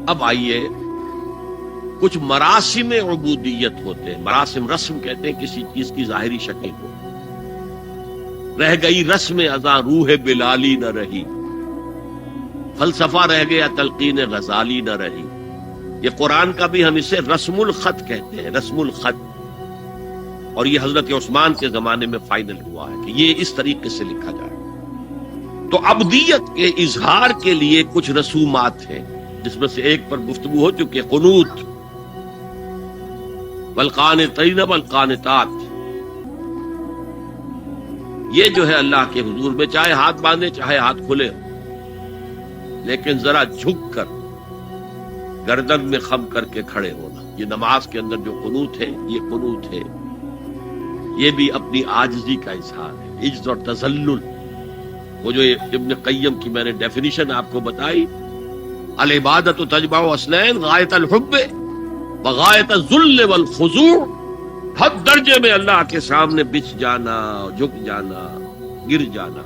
اب آئیے، کچھ مراسم عبودیت ہوتے ہیں، مراسم رسم کہتے ہیں کسی چیز کی ظاہری شکل کو. رہ گئی رسم ازاں روح بلالی نہ رہی، فلسفہ رہ گیا تلقین غزالی نہ رہی. یہ قرآن کا بھی ہم اسے رسم الخط کہتے ہیں، رسم الخط. اور یہ حضرت عثمان کے زمانے میں فائنل ہوا ہے کہ یہ اس طریقے سے لکھا جائے. تو عبدیت کے اظہار کے لیے کچھ رسومات ہیں، جس میں سے ایک پر گفتگو ہو چکی ہے، قنوت، والقانتین والقانتات. یہ جو ہے اللہ کے حضور میں چاہے ہاتھ باندھے چاہے ہاتھ کھلے، لیکن ذرا جھک کر گردن میں خم کر کے کھڑے ہونا. یہ نماز کے اندر جو قنوت ہے، یہ قنوت ہے، یہ بھی اپنی عاجزی کا اظہار ہے، عجز اور تذلل. وہ جو ابن قیم کی میں نے ڈیفینیشن آپ کو بتائی، العبادت تجمع اصلین غایت الحب وغایت الذل والخضوع. حد درجے میں اللہ کے سامنے بچھ جانا، جھک جانا، گر جانا.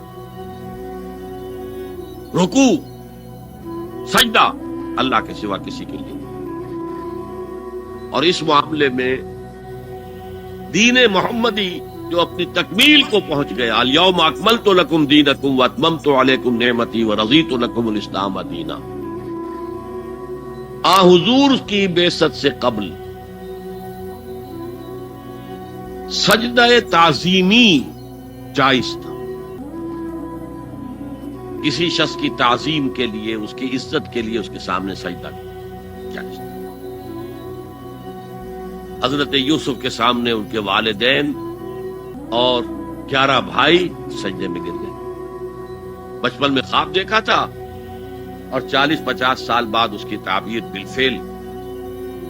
رکوع، سجدہ اللہ کے سوا کسی کے لیے. اور اس معاملے میں دین محمدی جو اپنی تکمیل کو پہنچ گیا، الیوم اکملت لکم دینکم واتممت علیکم نعمتی ورضیت لکم الاسلام دینا. حضور کی بعثت سے قبل سجدہ تعظیمی جائز تھا. کسی شخص کی تعظیم کے لیے، اس کی عزت کے لیے اس کے سامنے سجدہ جائز تھا. حضرت یوسف کے سامنے ان کے والدین اور 11 بھائی سجدے میں گر گئے. بچپن میں خواب دیکھا تھا اور 40-50 سال بعد اس کی تعبیر بالفعل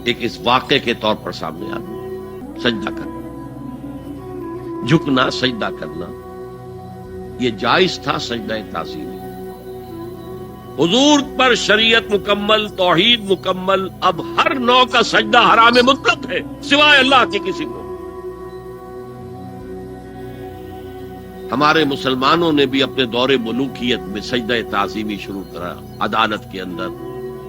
ایک اس واقعے کے طور پر سامنے آ گئی. سجدہ کرنا، جھکنا، سجدہ کرنا، یہ جائز تھا سجدہ تعظیم. حضور پر شریعت مکمل، توحید مکمل، اب ہر نوع کا سجدہ حرام مطلق ہے سوائے اللہ کے کسی کو. ہمارے مسلمانوں نے بھی اپنے دور ملوکیت میں سجدہ تعظیمی شروع کرا. عدالت کے اندر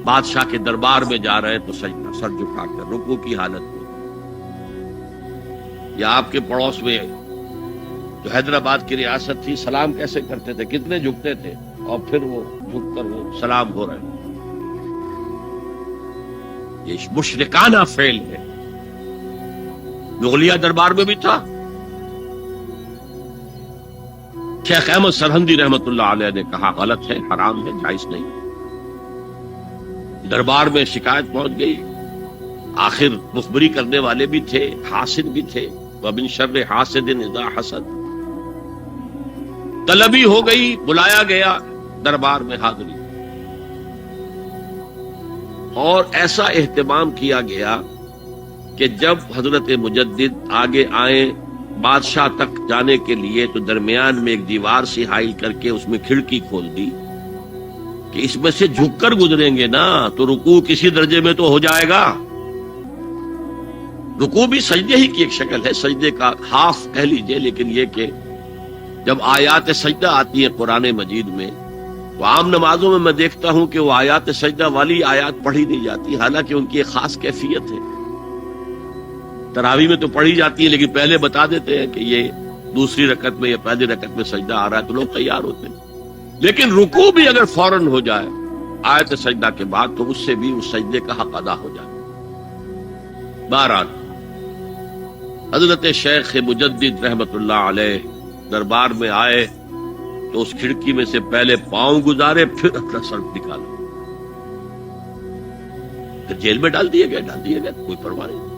بادشاہ کے دربار میں جا رہے ہیں تو سجدہ، سر جھکا کر رکوع کی حالت میں. یا آپ کے پڑوس میں جو حیدرآباد کی ریاست تھی، سلام کیسے کرتے تھے، کتنے جھکتے تھے، اور پھر وہ جھک کر وہ سلام ہو رہے ہیں. یہ مشرکانہ فعل ہے. مغلیہ دربار میں بھی تھا. شیخ احمد سرہندی رحمت اللہ علیہ نے کہا غلط ہے، حرام ہے، جائز نہیں. دربار میں شکایت پہنچ گئی. آخر مخبری کرنے والے بھی تھے، حاسد بھی تھے. وَمِن شَرِّ حَاسِدٍ إِذَا حَسَدَ. طلبی ہو گئی، بلایا گیا دربار میں حاضری، اور ایسا اہتمام کیا گیا کہ جب حضرت مجدد آگے آئے بادشاہ تک جانے کے لیے تو درمیان میں ایک دیوار سی حائل کر کے اس میں کھڑکی کھول دی کہ اس میں سے جھک کر گزریں گے نا تو رکوع کسی درجے میں تو ہو جائے گا. رکوع بھی سجدے ہی کی ایک شکل ہے، سجدے کا ہاف کہہ لیجئے. لیکن یہ کہ جب آیات سجدہ آتی ہیں قرآن مجید میں تو عام نمازوں میں دیکھتا ہوں کہ وہ آیات سجدہ والی آیات پڑھی نہیں جاتی، حالانکہ ان کی ایک خاص کیفیت ہے. تراویح میں تو پڑھی جاتی ہے لیکن پہلے بتا دیتے ہیں کہ یہ دوسری رکعت میں یا پہلی رکعت میں سجدہ آ رہا ہے تو لوگ تیار ہوتے ہیں. لیکن رکوع بھی اگر فوراً ہو جائے آیت سجدہ کے بعد تو اس سے بھی اس سجدے کا حق ادا ہو جائے. بہرحال حضرت شیخ مجدد رحمت اللہ علیہ دربار میں آئے تو اس کھڑکی میں سے پہلے پاؤں گزارے، پھر اپنا سر نکالا، پھر جیل میں ڈال دیے گئے، کوئی پرواہ نہیں.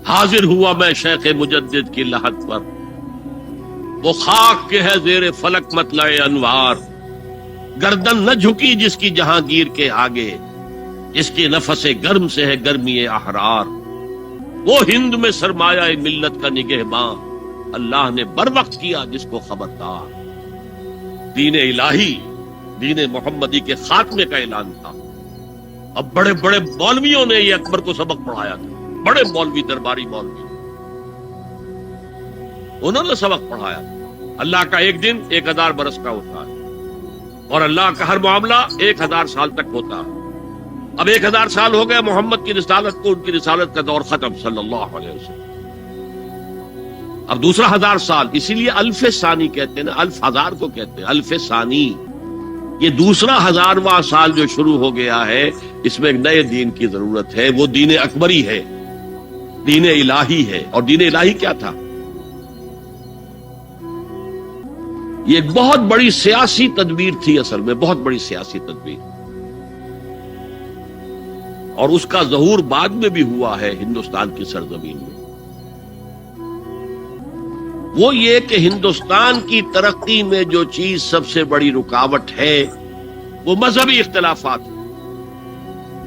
حاضر ہوا میں شیخ مجدد کی لحد پر، وہ خاک کے ہے زیر فلک مطلع انوار. گردن نہ جھکی جس کی جہانگیر کے آگے، جس کی نفس گرم سے ہے گرمی احرار. وہ ہند میں سرمایہ ملت کا نگہباں، اللہ نے بر وقت کیا جس کو خبردار. دین الہی، دین محمدی کے خاتمے کا اعلان تھا. اب بڑے بڑے مولویوں نے یہ اکبر کو سبق پڑھایا تھا، بڑے مولوی، درباری مولوی، انہوں نے سبق پڑھایا. اللہ کا ایک دن 1000 برس کا ہوتا ہے. اور اللہ کا ہر معاملہ 1000 سال تک ہوتا. اب 1000 سال ہو گئے محمد کی رسالت کو، ان کی رسالت کا دور ختم صلی اللہ علیہ وسلم. اب دوسرا 1000 سال، اسی لیے الف ثانی کہتے ہیں نا، الف ہزار کو کہتے ہیں الف ثانی. یہ دوسرا 1000واں سال جو شروع ہو گیا ہے، اس میں ایک نئے دین کی ضرورت ہے. وہ دین اکبری ہے، دین الہی ہے. اور دین الہی کیا تھا؟ یہ ایک بہت بڑی سیاسی تدبیر تھی، اصل میں بہت بڑی سیاسی تدبیر. اور اس کا ظہور بعد میں بھی ہوا ہے ہندوستان کی سرزمین میں. وہ یہ کہ ہندوستان کی ترقی میں جو چیز سب سے بڑی رکاوٹ ہے وہ مذہبی اختلافات.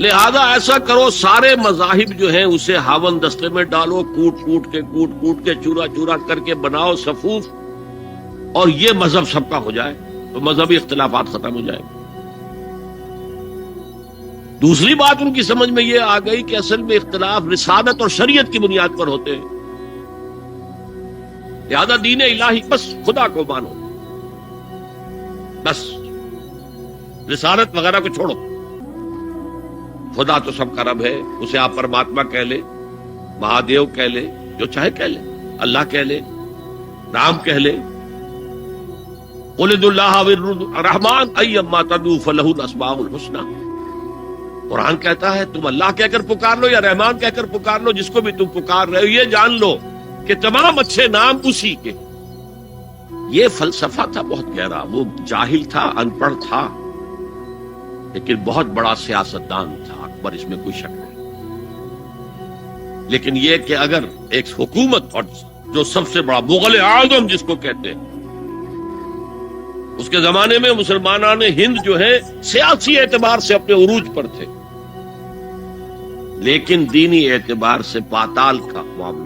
لہذا ایسا کرو، سارے مذاہب جو ہیں اسے ہاون دستے میں ڈالو، کوٹ کوٹ کے چورا چورا کر کے بناؤ صفوف، اور یہ مذہب سب کا ہو جائے تو مذہبی اختلافات ختم ہو جائے. دوسری بات ان کی سمجھ میں یہ آ گئی کہ اصل میں اختلاف رسالت اور شریعت کی بنیاد پر ہوتے ہیں. لہذا دین الہی بس خدا کو مانو، بس رسالت وغیرہ کو چھوڑو. خدا تو سب کا رب ہے، اسے آپ پرماتما کہہ لے، مہادیو کہہ لے، جو چاہے کہہ لے، اللہ کہہ لے، رام کہہ لے. قل ادعوا اللہ والرحمن ایما تدعوا فلہ الاسماء الحسنی. قرآن کہتا ہے تم اللہ کہہ کر پکار لو یا رحمان کہہ کر پکار لو، جس کو بھی تم پکار رہے ہو یہ جان لو کہ تمام اچھے نام اسی کے. یہ فلسفہ تھا بہت گہرا. وہ جاہل تھا، ان پڑھ تھا، لیکن بہت بڑا سیاستدان تھا اکبر، اس میں کوئی شک نہیں. لیکن یہ کہ اگر ایک حکومت، اور جو سب سے بڑا مغل اعظم جس کو کہتے ہیں، اس کے زمانے میں مسلمانان ہند جو ہے سیاسی اعتبار سے اپنے عروج پر تھے، لیکن دینی اعتبار سے پاتال کا معاملہ